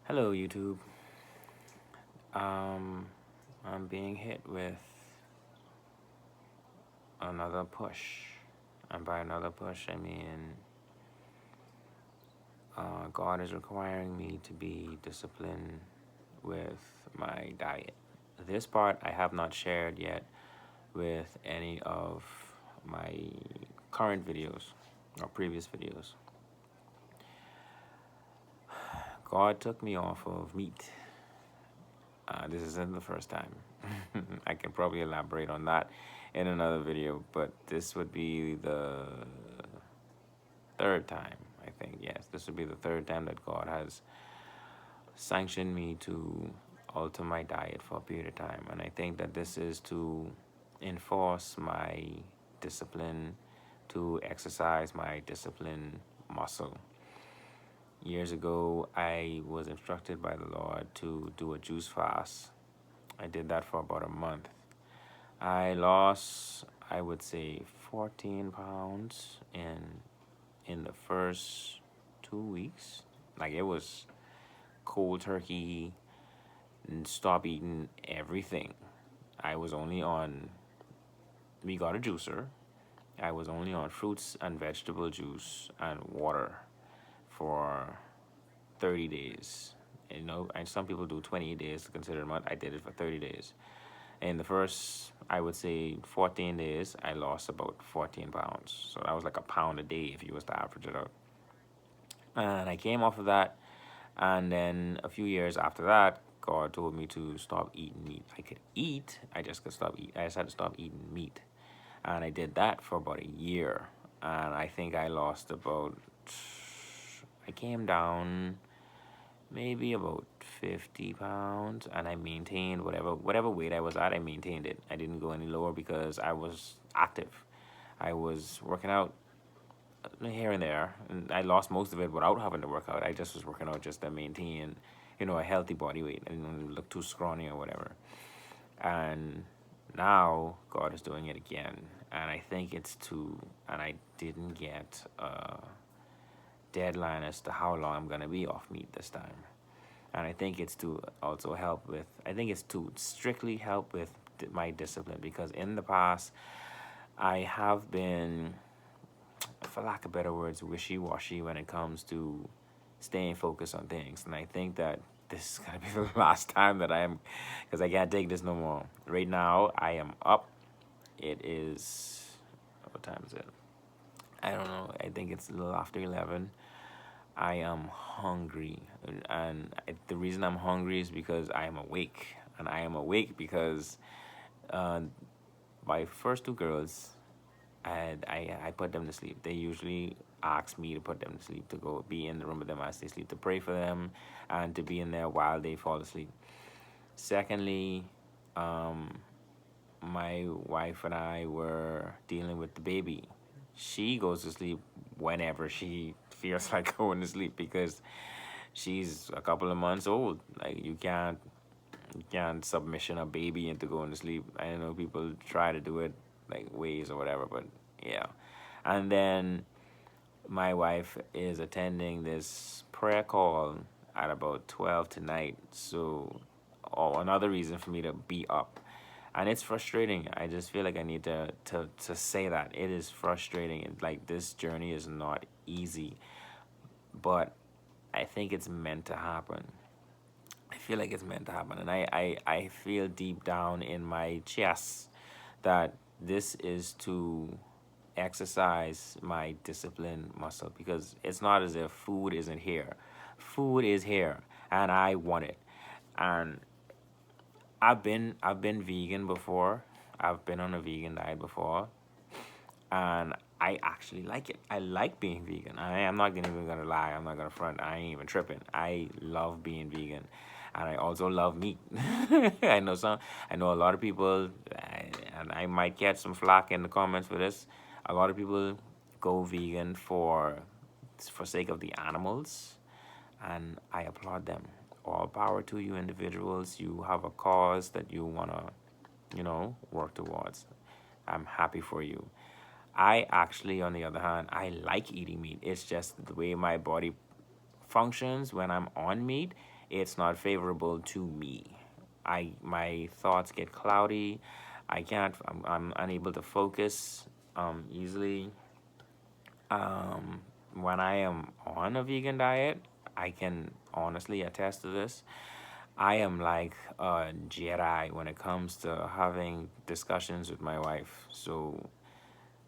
Hello, YouTube. Um, I'm being hit with another push. And by another push, I mean God is requiring me to be disciplined with my diet. This part I have not shared yet with any of my current videos or previous videos. God took me off of meat. This isn't the first time. I can probably elaborate on that in another video, but this would be the third time, I think. Yes, this would be the third time that God has sanctioned me to alter my diet for a period of time. And I think that this is to enforce my discipline, to exercise my discipline muscle. Years ago, I was instructed by the Lord to do a juice fast. I did that for about a month. I lost, I would say, 14 pounds in the first 2 weeks. Like, it was cold turkey and stop eating everything. I was only on, we got a juicer. I was only on fruits and vegetable juice and water for 30 days. And some people do 28 days to consider a month. I did it for 30 days. In the first, I would say, 14 days, I lost about 14 pounds. So that was like a pound a day if you was to average it out. And I came off of that. And then a few years after that, God told me to stop eating meat. I could eat, I just could stop eat. I just had to stop eating meat. And I did that for about a year. And I think I lost about, I came down maybe about 50 pounds, and I maintained whatever weight I was at. I maintained it. I didn't go any lower because I was active. I was working out here and there, and I lost most of it without having to work out. I just was working out just to maintain, a healthy body weight. I didn't look too scrawny or whatever. And now God is doing it again, and I think it's to, and I didn't get a deadline as to how long I'm gonna be off meat this time. And I think it's to also help with, I think it's to strictly help with my discipline, because in the past I have been, for lack of better words, wishy-washy when it comes to staying focused on things. And I think that this is gonna be the last time that I am, because I can't take this no more. Right now I am up. It is, what time is it? I don't know. I think it's a little after 11. I am hungry, and the reason I'm hungry is because I am awake, and I am awake because uh, my first two girls, I put them to sleep. They usually ask me to put them to sleep, to go be in the room with them as they sleep, to pray for them, and to be in there while they fall asleep. Secondly, um, my wife and I were dealing with the baby. She goes to sleep whenever she feels like going to sleep, because she's a couple of months old. Like, you can't submission a baby into going to sleep. I know people try to do it like ways or whatever, but yeah. And then my wife is attending this prayer call at about 12 tonight. So, another reason for me to be up. And it's frustrating. I just feel like I need to say that. It is frustrating. Like, this journey is not easy. But I think it's meant to happen. I feel like it's meant to happen. And I feel deep down in my chest that this is to exercise my discipline muscle, because it's not as if food isn't here. Food is here, and I want it. And I've been vegan before. I've been on a vegan diet before, and I actually like it. I like being vegan. I am not even gonna lie. I'm not gonna front. I ain't even tripping. I love being vegan, and I also love meat. I know some. I know a lot of people, and I might get some flack in the comments for this. A lot of people go vegan for sake of the animals, and I applaud them. All power to you, individuals. You have a cause that you wanna, work towards. I'm happy for you. I actually, on the other hand, I like eating meat. It's just the way my body functions when I'm on meat. it's not favorable to me. My thoughts get cloudy. I'm unable to focus easily. When I am on a vegan diet, I can honestly attest to this. I am like a Jedi when it comes to having discussions with my wife. So,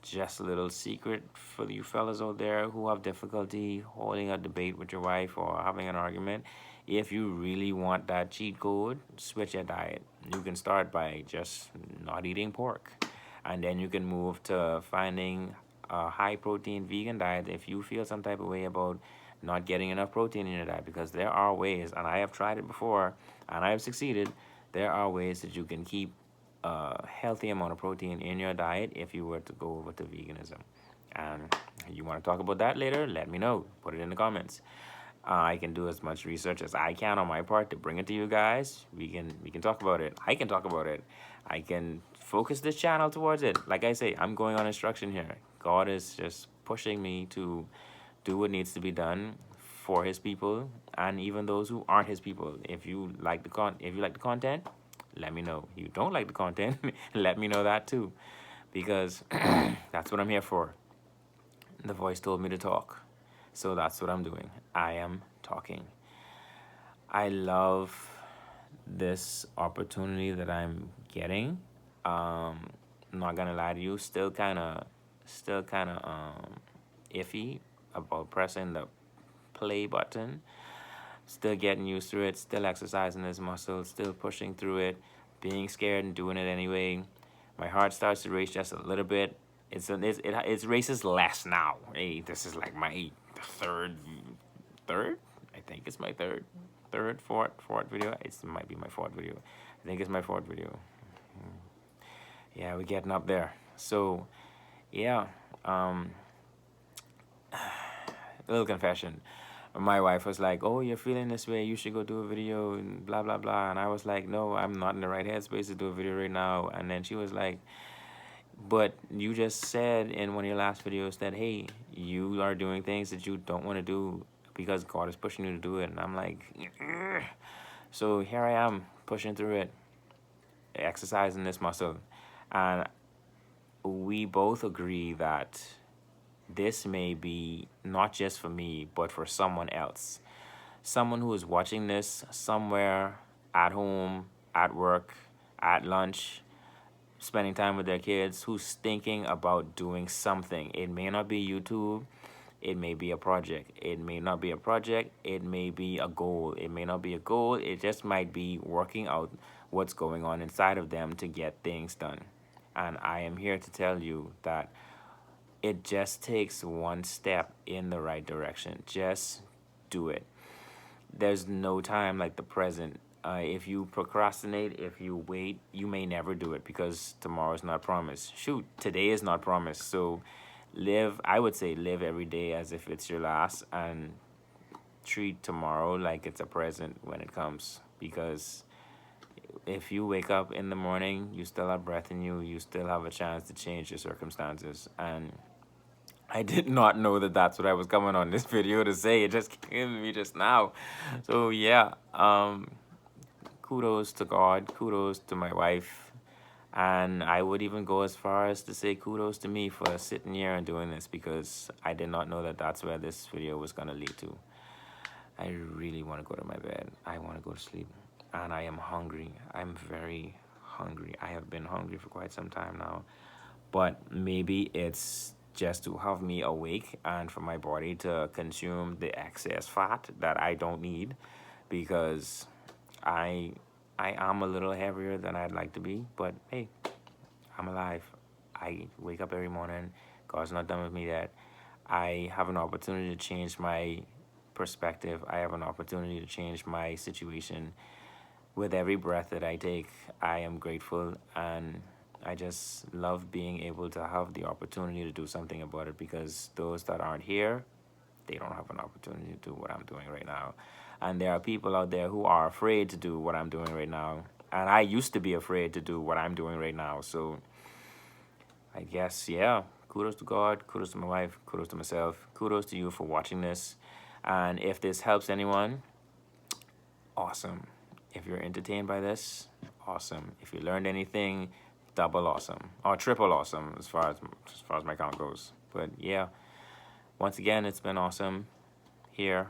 just a little secret for you fellas out there who have difficulty holding a debate with your wife or having an argument. If you really want that cheat code, switch your diet. You can start by just not eating pork, and then you can move to finding a high protein vegan diet if you feel some type of way about not getting enough protein in your diet, because there are ways, and I have tried it before and I have succeeded. There are ways that you can keep a healthy amount of protein in your diet if you were to go over to veganism. And you want to talk about that later, let me know. Put it in the comments. I can do as much research as I can on my part to bring it to you guys. We can talk about it. I can talk about it. I can focus this channel towards it. Like I say, I'm going on instruction here. God is just pushing me to do what needs to be done for His people, and even those who aren't His people. If you like the content, let me know. You don't like the content, let me know that too, because that's what I'm here for. The voice told me to talk, so that's what I'm doing. I am talking. I love this opportunity that I'm getting. I'm not gonna lie to you, still kind of iffy about pressing the play button. Still getting used to it, still exercising this muscle, still pushing through it, being scared and doing it anyway. My heart starts to race just a little bit. It races less now. Hey, this is like my third. I think it's my fourth video. It might be my fourth video. I think it's my fourth video. Yeah, we're getting up there. So, yeah. A little confession. My wife was like, "Oh, you're feeling this way. You should go do a video and blah blah blah." And I was like, "No, I'm not in the right headspace to do a video right now." And then she was like, "But you just said in one of your last videos that, hey, you are doing things that you don't want to do because God is pushing you to do it." And I'm like, "Ugh." So here I am pushing through it, exercising this muscle, and we both agree that this may be not just for me, but for someone else. Someone who is watching this somewhere at home, at work, at lunch, spending time with their kids, who's thinking about doing something. It may not be YouTube. It may be a project. It may not be a project. It may be a goal. It may not be a goal. It just might be working out what's going on inside of them to get things done. And I am here to tell you that it just takes one step in the right direction. Just do it. There's no time like the present. If you procrastinate, if you wait, you may never do it because tomorrow is not promised. Shoot, today is not promised. So I would say live every day as if it's your last, and treat tomorrow like it's a present when it comes. Because if you wake up in the morning, you still have breath in you, you still have a chance to change your circumstances. And I did not know that that's what I was coming on this video to say. It just came to me just now. So yeah, kudos to God, kudos to my wife, and I would even go as far as to say kudos to me for sitting here and doing this, because I did not know that that's where this video was gonna lead to. I really want to go to my bed. I want to go to sleep, and I am hungry. I'm very hungry. I have been hungry for quite some time now, but maybe it's just to have me awake and for my body to consume the excess fat that I don't need, because I I am a little heavier than I'd like to be, but hey, I'm alive. I wake up every morning. God's not done with me yet. I have an opportunity to change my perspective. I have an opportunity to change my situation. With every breath that I take, I am grateful, and I just love being able to have the opportunity to do something about it, because those that aren't here, they don't have an opportunity to do what I'm doing right now. And there are people out there who are afraid to do what I'm doing right now. And I used to be afraid to do what I'm doing right now. So I guess, yeah, kudos to God, kudos to my wife, kudos to myself, kudos to you for watching this. And if this helps anyone, awesome. If you're entertained by this, awesome. If you learned anything, double awesome or triple awesome as far as my count goes. But yeah, once again, it's been awesome here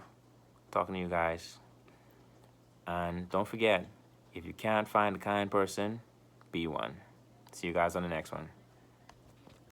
talking to you guys. And don't forget, if you can't find a kind person, be one. See you guys on the next one.